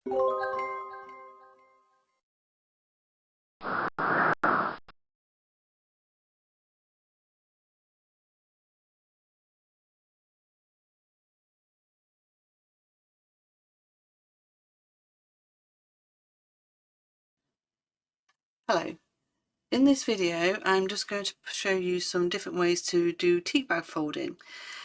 Hello. In this video I'm just going to show you some different ways to do tea bag folding.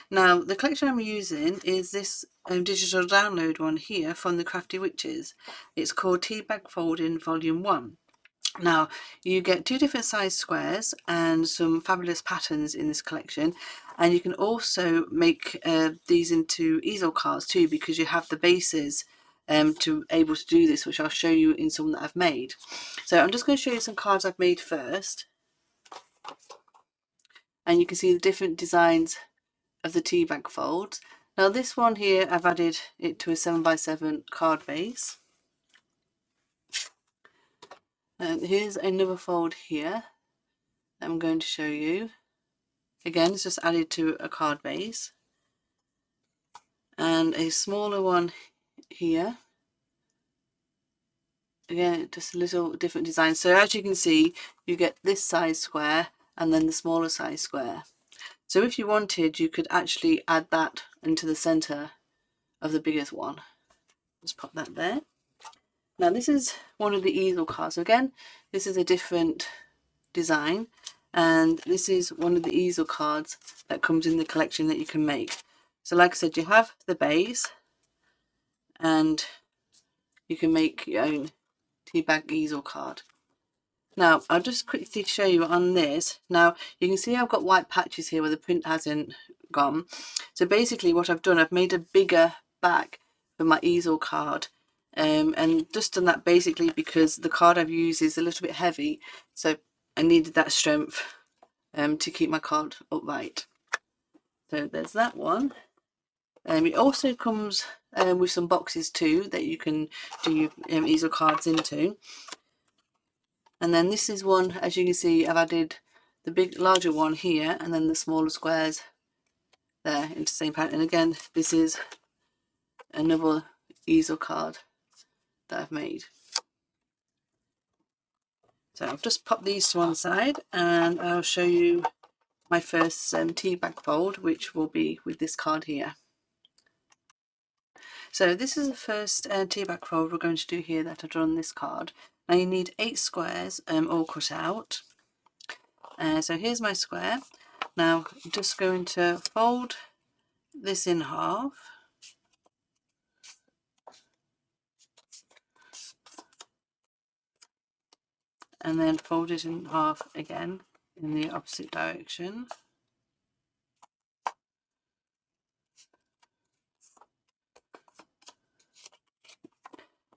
Now the collection I'm using is this digital download one here from the Crafty Witches. It's called Tea Bag Folding Volume 1. Now you get 2 different size squares and some fabulous patterns in this collection, and you can also make these into easel cards too, because you have the bases to able to do this, which I'll show you in some that I've made. So I'm just going to show you some cards I've made first, and you can see the different designs of the tea bag folds. Now this one here, I've added it to a 7x7 card base. And here's another fold here I'm going to show you. Again, it's just added to a card base. And a smaller one here. Again, just a little different design. So as you can see, you get this size square and then the smaller size square. So if you wanted, you could actually add that into the center of the biggest one. Just pop that there. Now this is one of the easel cards. So again, this is a different design, and this is one of the easel cards that comes in the collection that you can make. So like I said, you have the base and you can make your own tea bag easel card. Now I'll just quickly show you on this. Now you can see I've got white patches here where the print hasn't gone. So basically what I've done, I've made a bigger back for my easel card, and just done that basically because the card I've used is a little bit heavy, so I needed that strength to keep my card upright. So there's that one. It also comes with some boxes too that you can do your easel cards into. And then this is one, as you can see, I've added the larger one here and then the smaller squares there into the same pattern. And again, this is another easel card that I've made. So I've just popped these to one side and I'll show you my first tea bag fold, which will be with this card here. So this is the first tea bag fold we're going to do here that I've done on this card. Now you need 8 squares all cut out. So here's my square. Now I'm just going to fold this in half. And then fold it in half again in the opposite direction.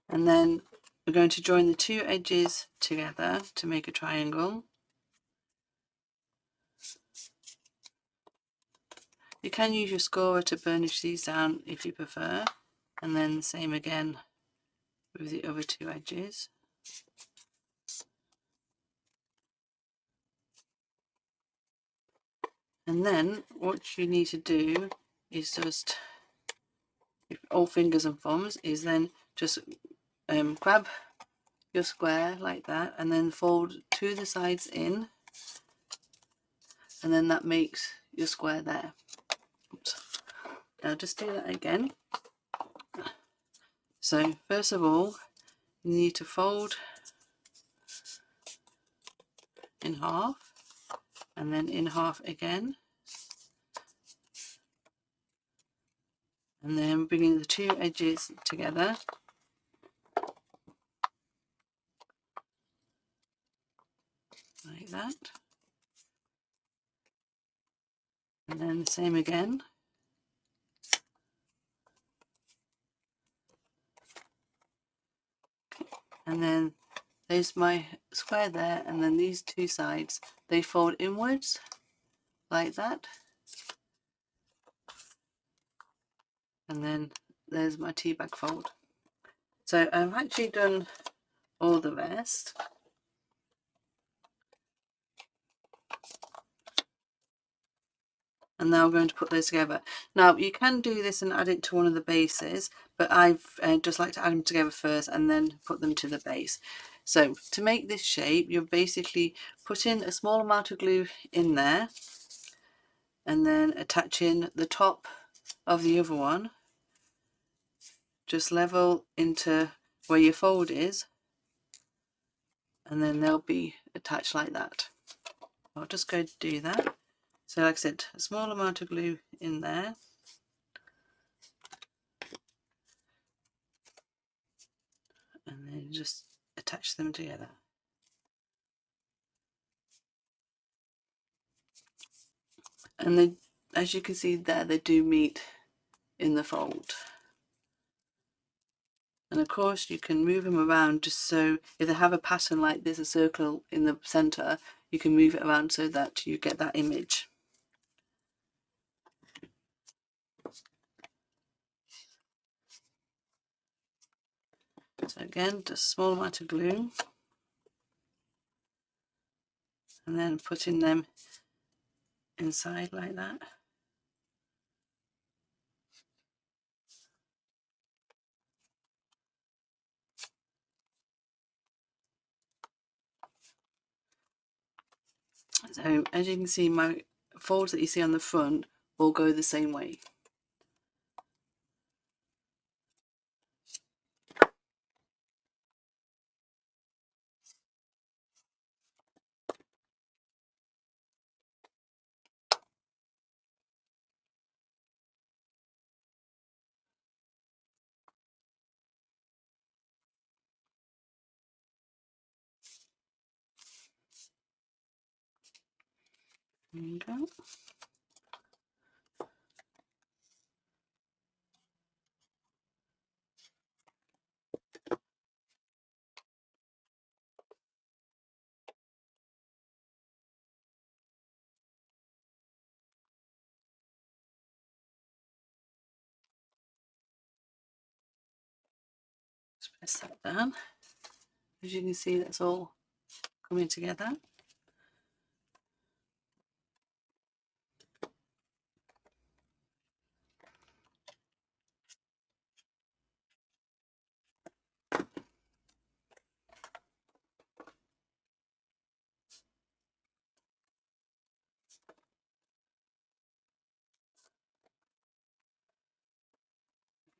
And then we're going to join the 2 edges together to make a triangle. You can use your scorer to burnish these down if you prefer, and then the same again with the other 2 edges. And then what you need to do is just, all fingers and thumbs, is then just grab your square like that and then fold 2 of the sides in, and then that makes your square there. Oops. Now just do that again. So first of all, you need to fold in half and then in half again, and then bringing the 2 edges together. Like that. And then the same again. And then there's my square there, and then these 2 sides, they fold inwards like that. And then there's my tea bag fold. So I've actually done all the rest. and now we're going to put those together. Now you can do this and add it to one of the bases, but I've just like to add them together first and then put them to the base. So to make this shape, you're basically putting a small amount of glue in there and then attaching the top of the other one just level into where your fold is, and then they'll be attached like that. I'll just go do that. So like I said, a small amount of glue in there, and then just attach them together. And they, as you can see there, they do meet in the fold. And of course you can move them around, just so if they have a pattern like this, a circle in the center, you can move it around so that you get that image. So again, just a small amount of glue, and then putting them inside like that. So as you can see, my folds that you see on the front all go the same way. There you go. Just press that down. As you can see, that's all coming together.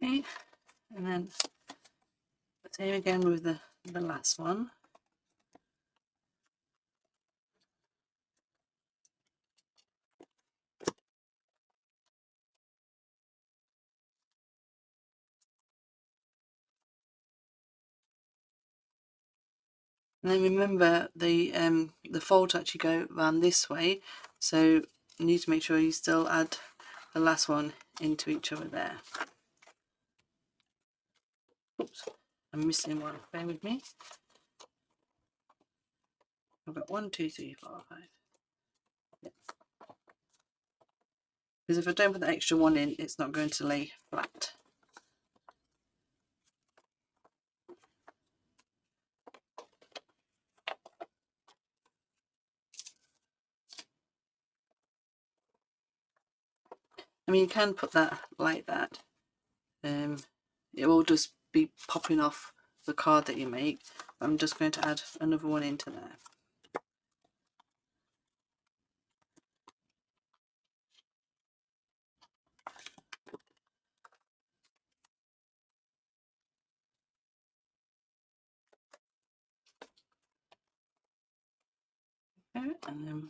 Okay, and then the same again with the last one. And then remember the folds actually go around this way, so you need to make sure you still add the last one into each other there. Oops, I'm missing one. Bear with me. I've got 1, 2, 3, 4, 5. Yeah. Because if I don't put the extra one in, it's not going to lay flat. I mean, you can put that like that. It will just be popping off the card that you make. I'm just going to add another one into there. Okay, and then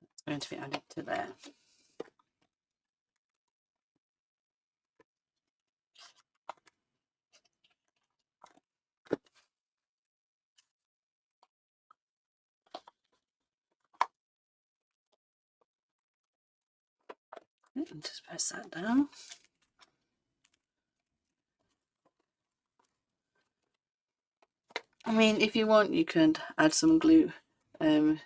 it's going to be added to there. And just press that down. I mean, if you want, you can add some glue to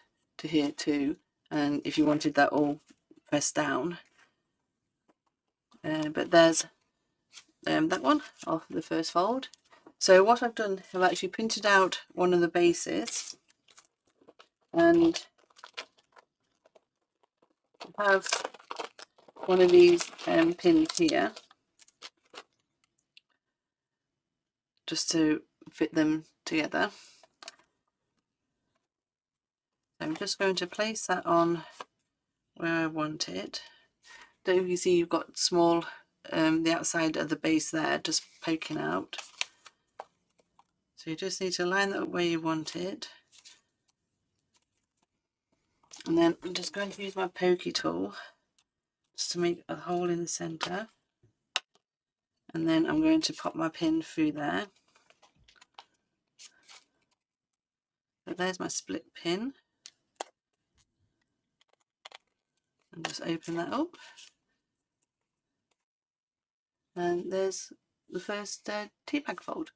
here too, and if you wanted that all pressed down. But there's that one off the first fold. So what I've done, I've actually printed out one of the bases, and have one of these pins here just to fit them together. So I'm just going to place that on where I want it. Don't know if you see you've got small, the outside of the base there just poking out. So you just need to line that up where you want it. And then I'm just going to use my pokey tool just to make a hole in the centre. And then I'm going to pop my pin through there. So there's my split pin. And just open that up. And there's the first tea bag fold.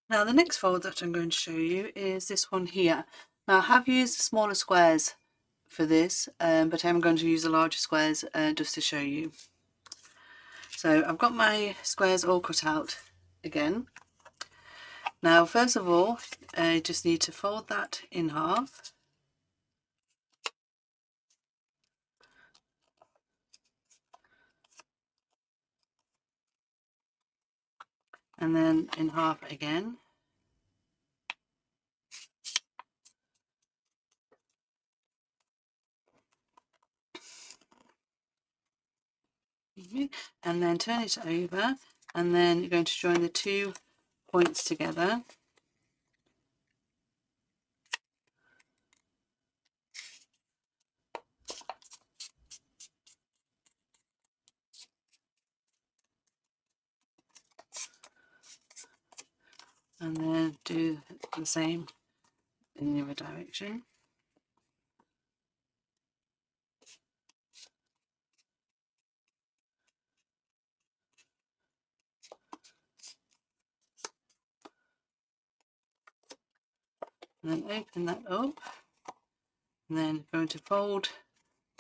Now the next fold that I'm going to show you is this one here. Now I have used the smaller squares for this, but I'm going to use the larger squares just to show you. So I've got my squares all cut out again. Now first of all, I just need to fold that in half. And then in half again. And then turn it over, and then you're going to join the 2 points together. And then do the same in the other direction. And then open that up, and then going to fold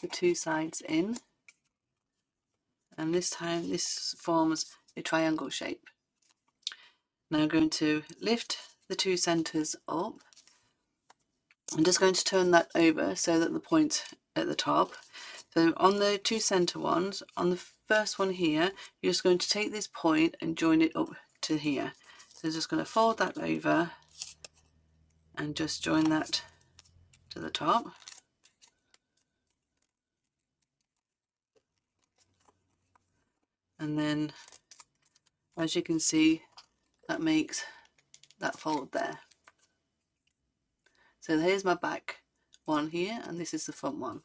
the 2 sides in, and this time this forms a triangle shape. Now I'm going to lift the 2 centres up. I'm just going to turn that over so that the point at the top. So on the 2 centre ones, on the first one here, you're just going to take this point and join it up to here. So just going to fold that over and just join that to the top. And then, as you can see, that makes that fold there. So here's my back one here, and this is the front one.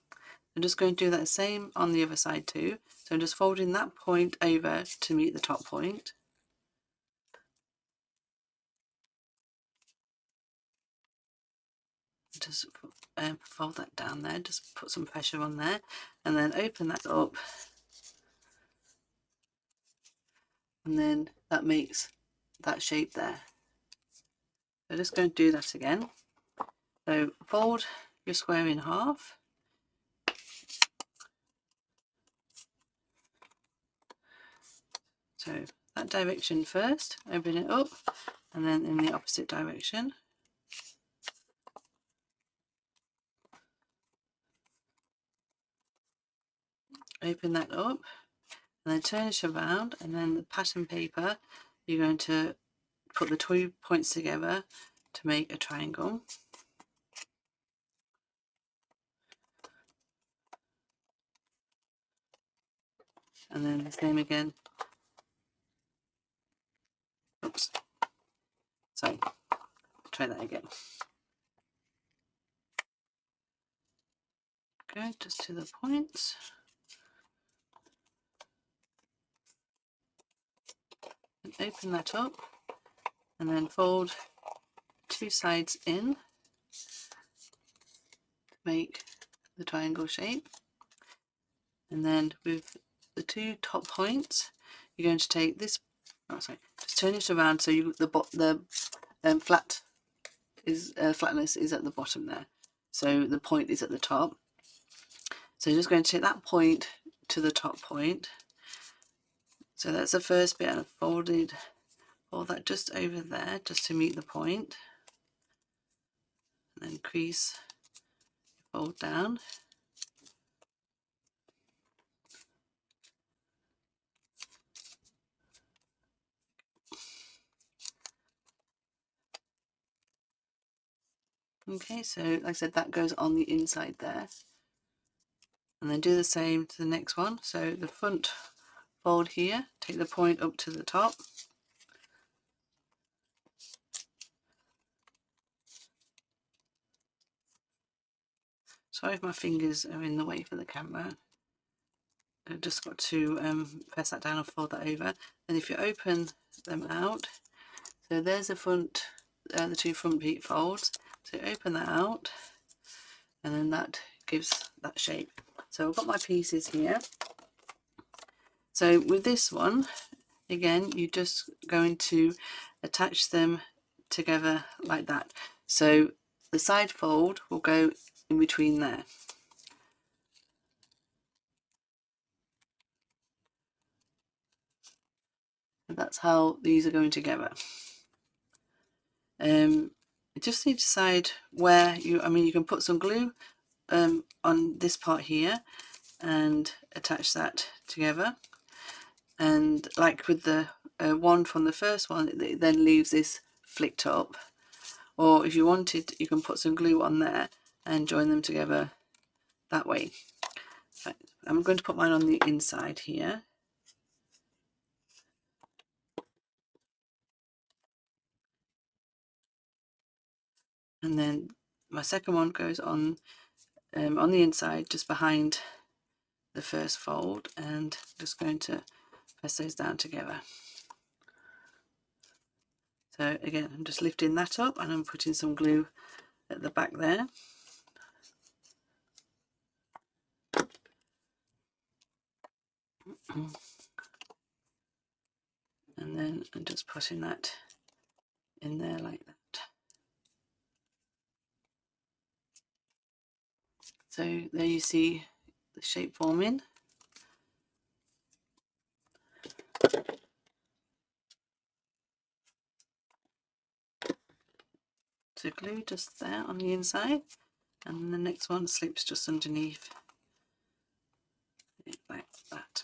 I'm just going to do that the same on the other side too. So I'm just folding that point over to meet the top point. Just fold that down there, just put some pressure on there, and then open that up, and then that makes that shape there. So just going to do that again. So fold your square in half, so that direction first, open it up, and then in the opposite direction. Open that up, and then turn it around, and then the pattern paper, you're going to put the 2 points together to make a triangle. And then the same again. Oops. Sorry. Try that again. Go just to the points. And open that up. And then fold 2 sides in to make the triangle shape. And then with the 2 top points, you're going to take this, just turn it around so you the flatness is at the bottom there. So the point is at the top. So you're just going to take that point to the top point. So that's the first bit, and I've fold that just over there just to meet the point. And then crease fold down. Okay, so like I said, that goes on the inside there. And then do the same to the next one. So the front fold here, take the point up to the top. Sorry if my fingers are in the way for the camera. I've just got to press that down and fold that over. And if you open them out, so there's the front, the two front peak folds. So open that out, and then that gives that shape. So I've got my pieces here. So with this one, again, you're just going to attach them together like that. So the side fold will go in between there. And that's how these are going together. You just need to decide where you can put some glue on this part here and attach that together. And like with the one from the first one, it then leaves this flicked up. Or if you wanted, you can put some glue on there and join them together that way. So I'm going to put mine on the inside here. And then my second one goes on the inside, just behind the first fold, and just going to press those down together. So again, I'm just lifting that up and I'm putting some glue at the back there. And then I'm just putting that in there like that. So there you see the shape forming. So glue just there on the inside, and then the next one slips just underneath like that.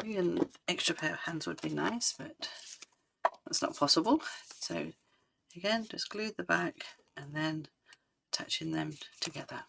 An extra pair of hands would be nice, but that's not possible. So again, just glue the back and then attaching them together.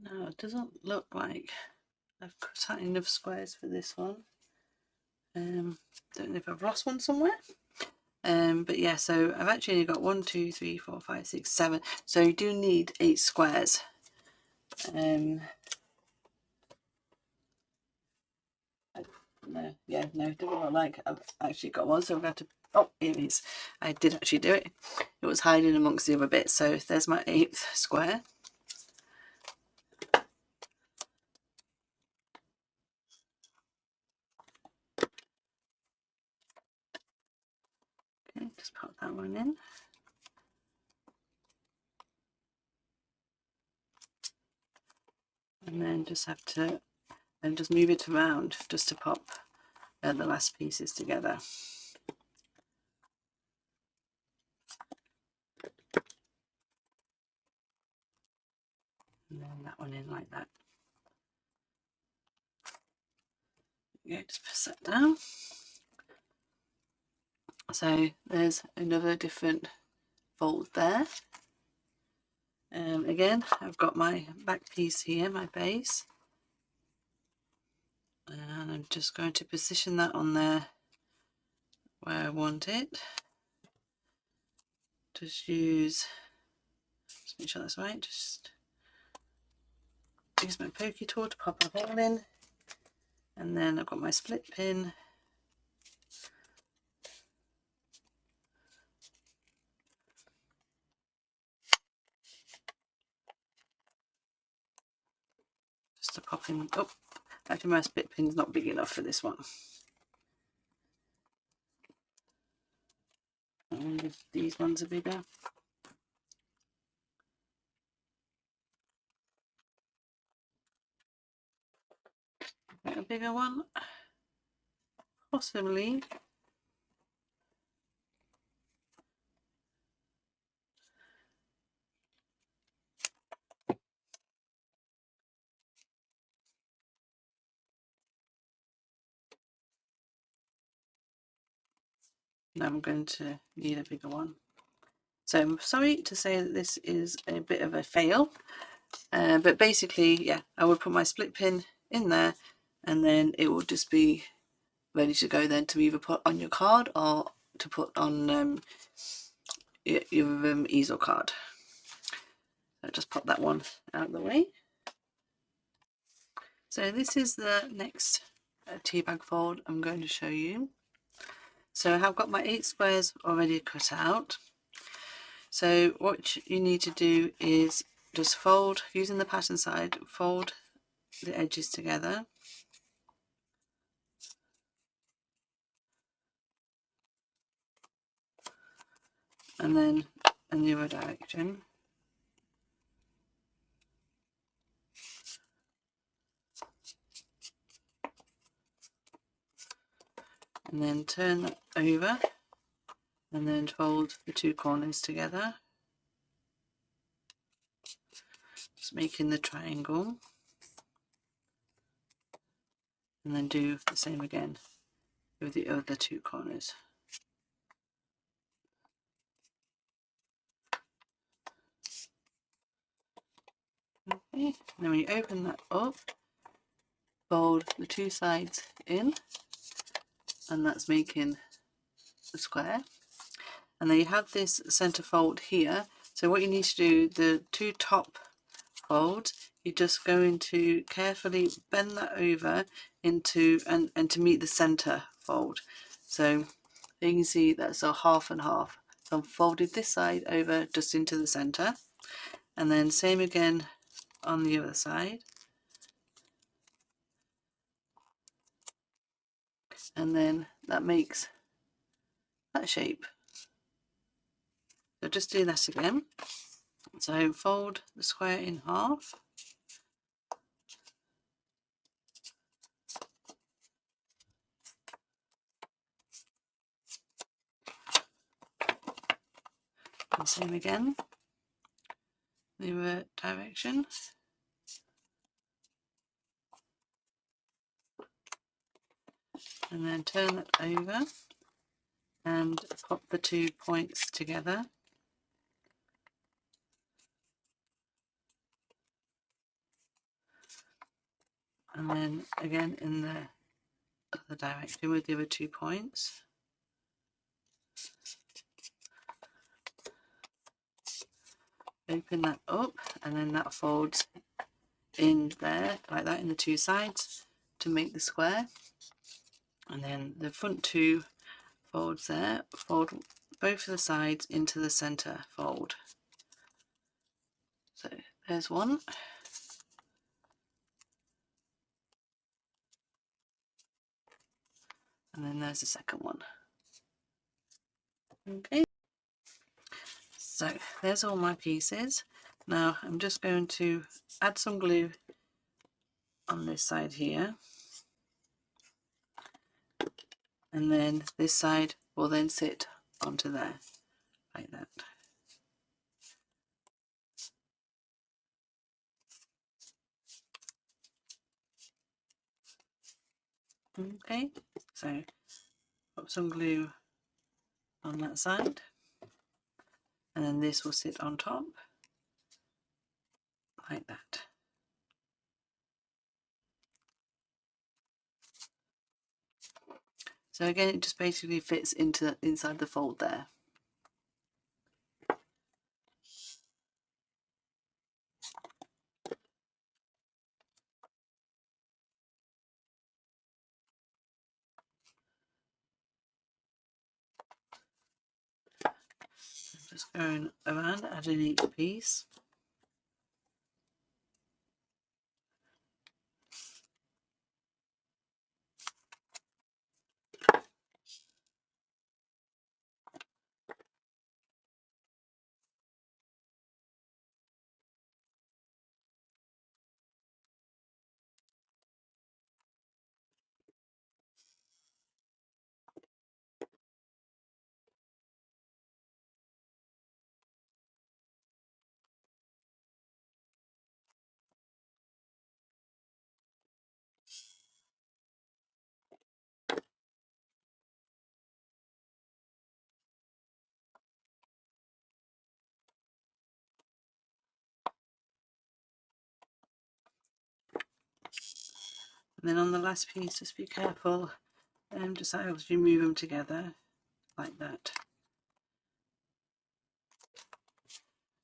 No, it doesn't look like I've cut out enough squares for this one. Don't know if I've lost one somewhere. But yeah, so I've actually only got 1, 2, 3, 4, 5, 6, 7. So you do need 8 squares. No, it doesn't look like I've actually got one. So we're going to. Oh, here it is. I did actually do it. It was hiding amongst the other bits. So there's my 8th square. Okay, just pop that one in. And then just have to just move it around just to pop the last pieces together. And then that one in like that. Okay, just press that down. So there's another different fold there. Again, I've got my back piece here, my base, and I'm just going to position that on there where I want it. Just use, just make sure that's right, just use my pokey tool to pop a hole in, and then I've got my split pin. Just to pop in. Oh, actually my split pin's not big enough for this one. I wonder if these ones are bigger. A bigger one, possibly. Now I'm going to need a bigger one. So I'm sorry to say that this is a bit of a fail, but basically, yeah, I would put my split pin in there, and then it will just be ready to go then to either put on your card or to put on your easel card. So just pop that one out of the way. So this is the next tea bag fold I'm going to show you. So I've got my 8 squares already cut out. So what you need to do is just fold, using the pattern side, fold the edges together. And then in the other direction. And then turn that over and then fold the 2 corners together, just making the triangle, and then do the same again with the other 2 corners. Okay, and then when you open that up, fold the 2 sides in, and that's making the square. And then you have this center fold here. So what you need to do, the 2 top folds, you're just going to carefully bend that over into and to meet the center fold. So you can see that's a half and half. So I've folded this side over just into the center, and then same again on the other side. And then that makes that shape. So just do that again. So fold the square in half. And same again, the other direction. And then turn it over and pop the 2 points together. And then again in the other direction with the other 2 points. Open that up, and then that folds in there like that in the 2 sides to make the square. And then the front 2 folds there, fold both of the sides into the center fold. So there's one. And then there's the second one. Okay, so there's all my pieces. Now I'm just going to add some glue on this side here, and then this side will then sit onto there like that. Okay, so pop some glue on that side, and then this will sit on top like that. So again, it just basically fits into inside the fold there. Just going around, adding each piece. And then on the last piece, just be careful and just as you move them together like that.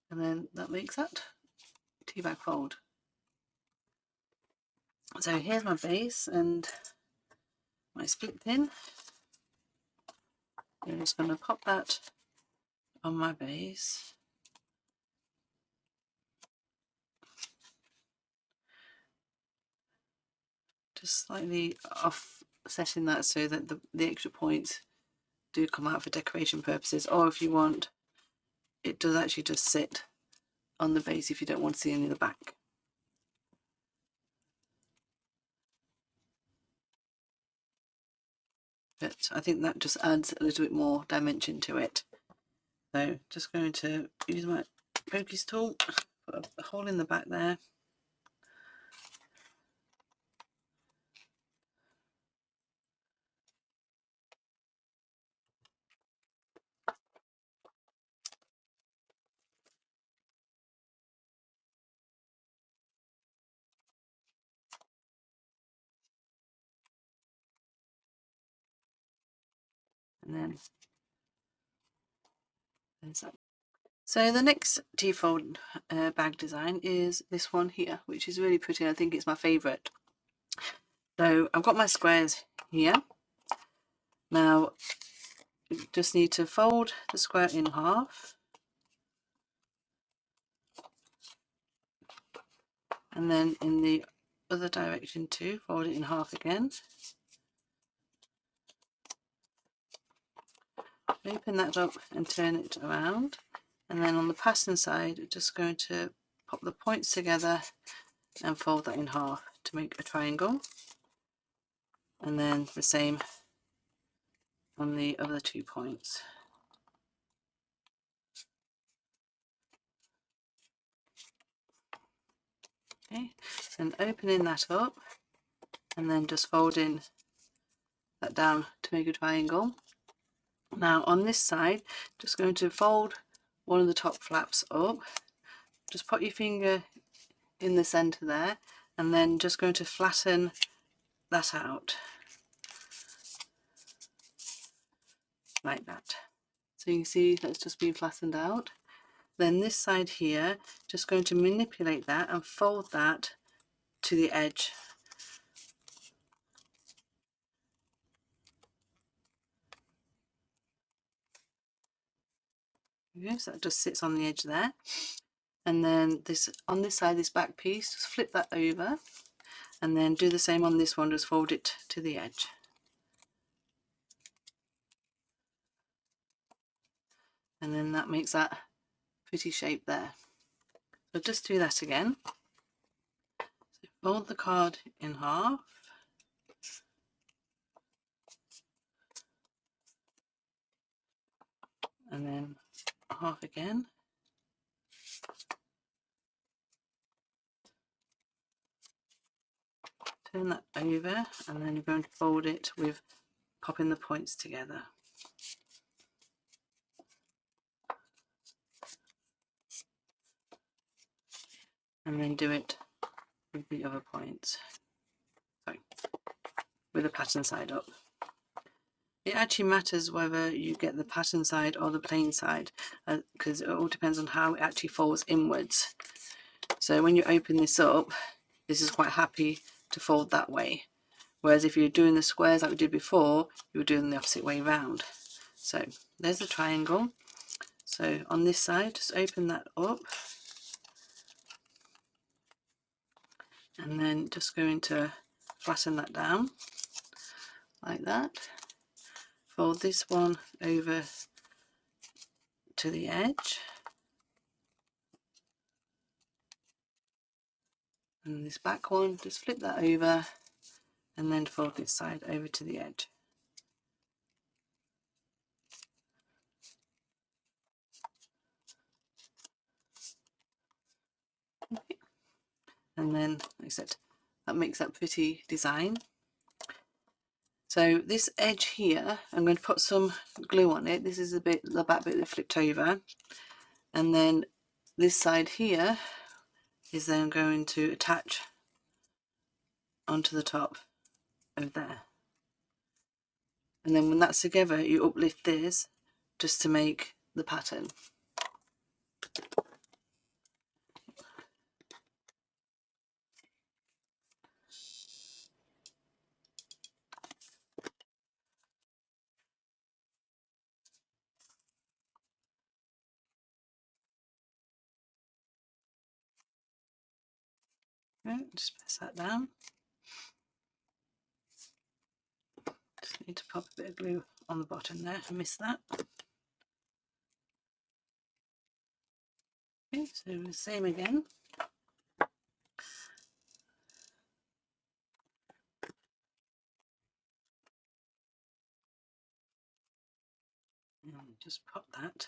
And then that makes that tea bag fold. So here's my base and my split pin. I'm just going to pop that on my base. Just slightly offsetting that so that the extra points do come out for decoration purposes, or if you want, it does actually just sit on the base if you don't want to see any of the back. But I think that just adds a little bit more dimension to it. So just going to use my pokies tool, put a hole in the back there. And then there's that. So the next tea fold bag design is this one here, which is really pretty. I think it's my favourite. So I've got my squares here. Now you just need to fold the square in half, and then in the other direction too, fold it in half again. Open that up and turn it around, and then on the pattern side, just going to pop the points together and fold that in half to make a triangle, and then the same on the other 2 points. Okay, and opening that up and then just folding that down to make a triangle. Now on this side, just going to fold one of the top flaps up, just put your finger in the center there, and then just going to flatten that out like that. So you can see that's just been flattened out. Then this side here, just going to manipulate that and fold that to the edge. Okay, so that just sits on the edge there. And then this on this side, this back piece, just flip that over, and then do the same on this one, just fold it to the edge. And then that makes that pretty shape there. So just do that again. So fold the card in half, and then half again. Turn that over, and then you're going to fold it with popping the points together. And then do it with the other points. Sorry, with the pattern side up. It actually matters whether you get the pattern side or the plain side, because it all depends on how it actually folds inwards. So when you open this up, this is quite happy to fold that way. Whereas if you're doing the squares like we did before, you were doing the opposite way round. So there's the triangle. So on this side, just open that up. And then just going to flatten that down like that. Fold this one over to the edge. And this back one, just flip that over and then fold this side over to the edge. Okay. And then, like I said, that makes that pretty design. So this edge here, I'm going to put some glue on it. This is the back bit that flipped over. And then this side here is then going to attach onto the top of there. And then when that's together, you uplift this just to make the pattern. Okay, just press that down. Just need to pop a bit of glue on the bottom there. I missed that. Okay, so the same again. And just pop that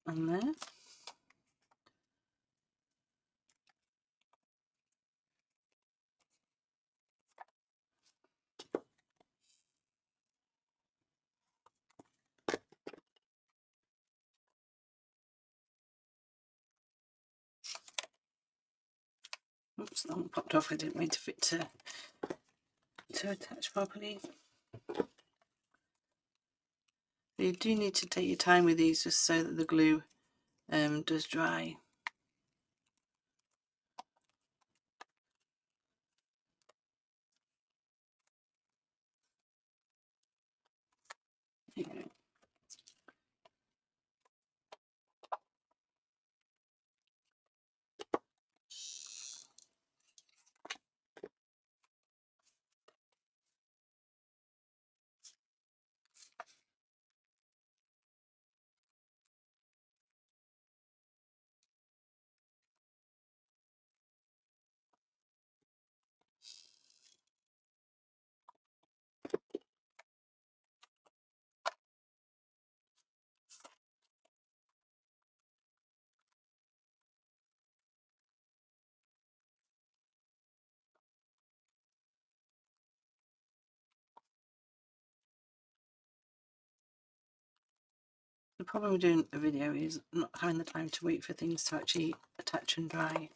on there. Oops, that one popped off. I didn't wait for it to attach properly. You do need to take your time with these just so that the glue does dry. There you go. The problem with doing a video is not having the time to wait for things to actually attach and dry.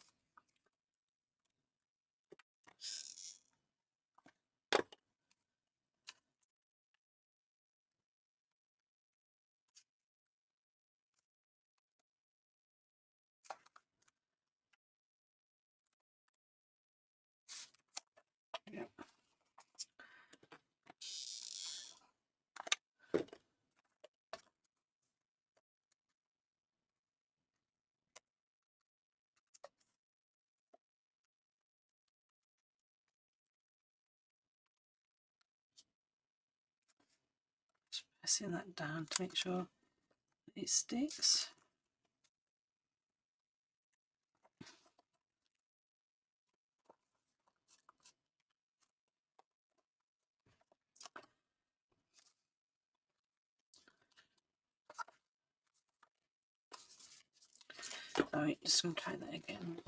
Yeah. Just pressing that down to make sure it sticks. Alright, just going to try that again.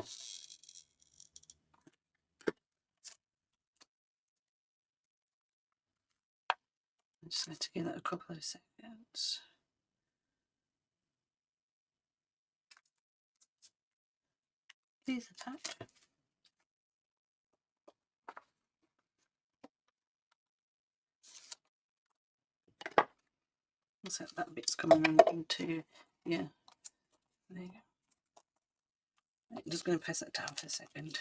I just need to give that a couple of seconds. Please attach. So that bit's coming into, yeah, there you go. I'm just going to press that down for a second.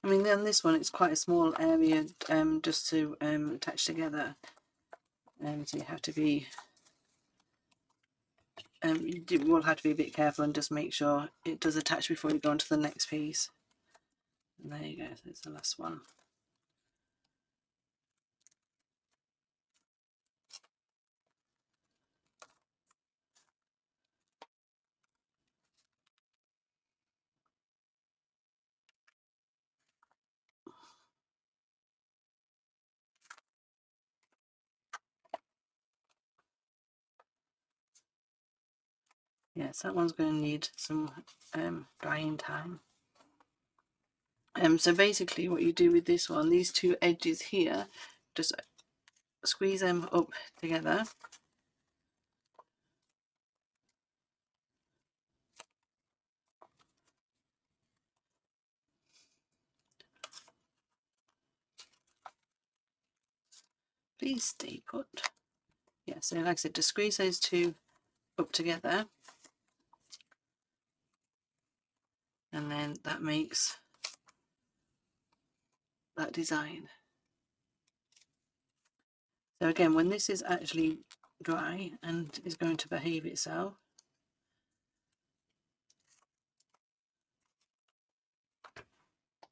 I mean, on this one, it's quite a small area just to attach together. So you have to be, you will have to be a bit careful and just make sure it does attach before you go on to the next piece. And there you go, so it's the last one. Yes, that one's going to need some drying time. So basically what you do with this one, these two edges here, just squeeze them up together. Please stay put. Yeah, so like I said, just squeeze those two up together. And then that makes that design. So again, when this is actually dry and is going to behave itself,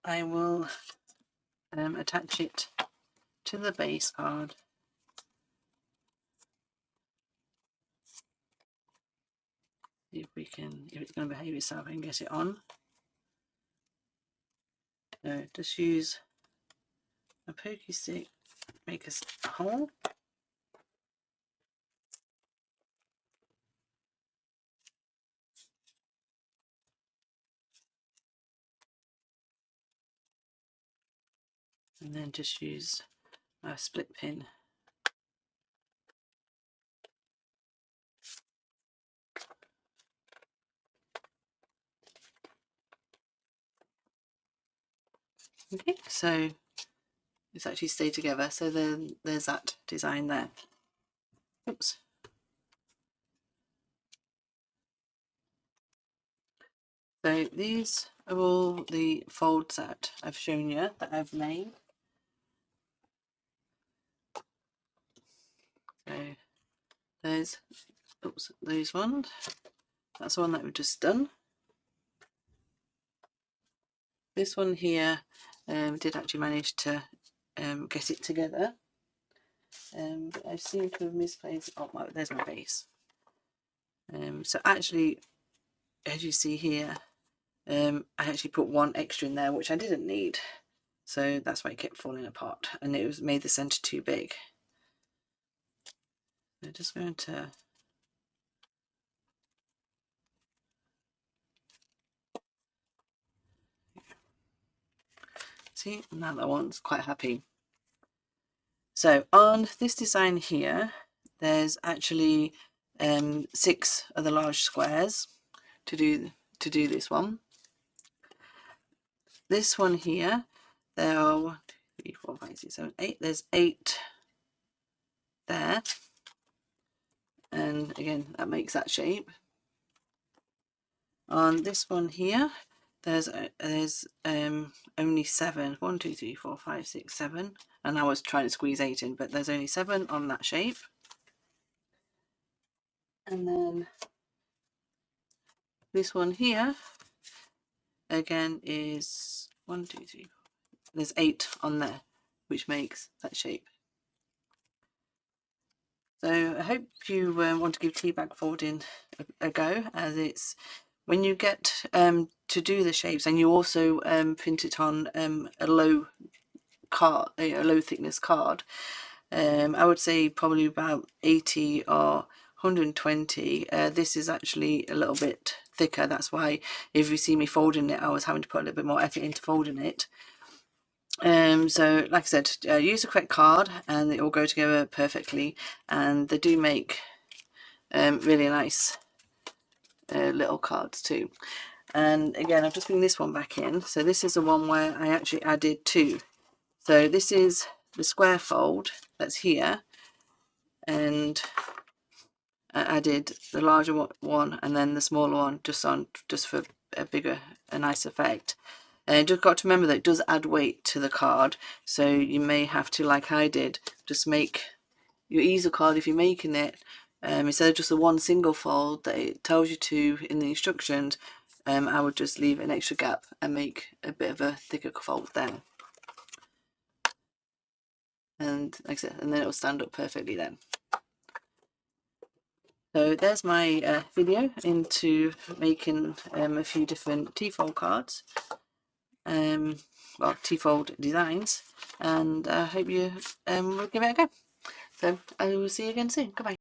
I will attach it to the base card. See if we can, if it's going to behave itself, and get it on. So just use a pokey stick, make a hole. And then just use a split pin. Okay, so it's actually stayed together. So then there's that design there. Oops. So these are all the folds that I've shown you that I've made. So there's, oops, those ones. That's the one that we've just done. This one here did actually manage to get it together. But I seem to have misplaced, oh, well, there's my base. So actually, as you see here, I actually put one extra in there, which I didn't need. So that's why it kept falling apart, and it was made the centre too big. So just going to see, now that one's quite happy. So on this design here, there's actually 6 of the large squares to do this one. This one here, there are 1, 2, 3, 4, 5, 6, 7, 8. There's 8 there, and again that makes that shape. On this one here, there's only 7. 1, 2, 3, 4, 5, 6, 7, and I was trying to squeeze 8 in, but there's only 7 on that shape. And then this one here again is 1, 2, 3, 4. There's 8 on there, which makes that shape. So I hope you want to give tea bag folding a go, as it's, when you get to do the shapes, and you also print it on a low card, a low thickness card, I would say probably about 80 or 120. This is actually a little bit thicker. That's why if you see me folding it, I was having to put a little bit more effort into folding it. So like I said, use the correct card and it will go together perfectly, and they do make really nice little cards too. And again, I've just bring this one back in. So this is the one where I actually added 2. So this is the square fold that's here, and I added the larger one and then the smaller one just for a nice effect. And just got to remember that it does add weight to the card, so you may have to, like I did, just make your easel card, if you're making it, instead of just the one single fold that it tells you to in the instructions, I would just leave an extra gap and make a bit of a thicker fold there. And like I said, and then it will stand up perfectly then. So there's my video into making a few different T-fold cards, well, T-fold designs, and I hope you will give it a go. So I will see you again soon. Goodbye.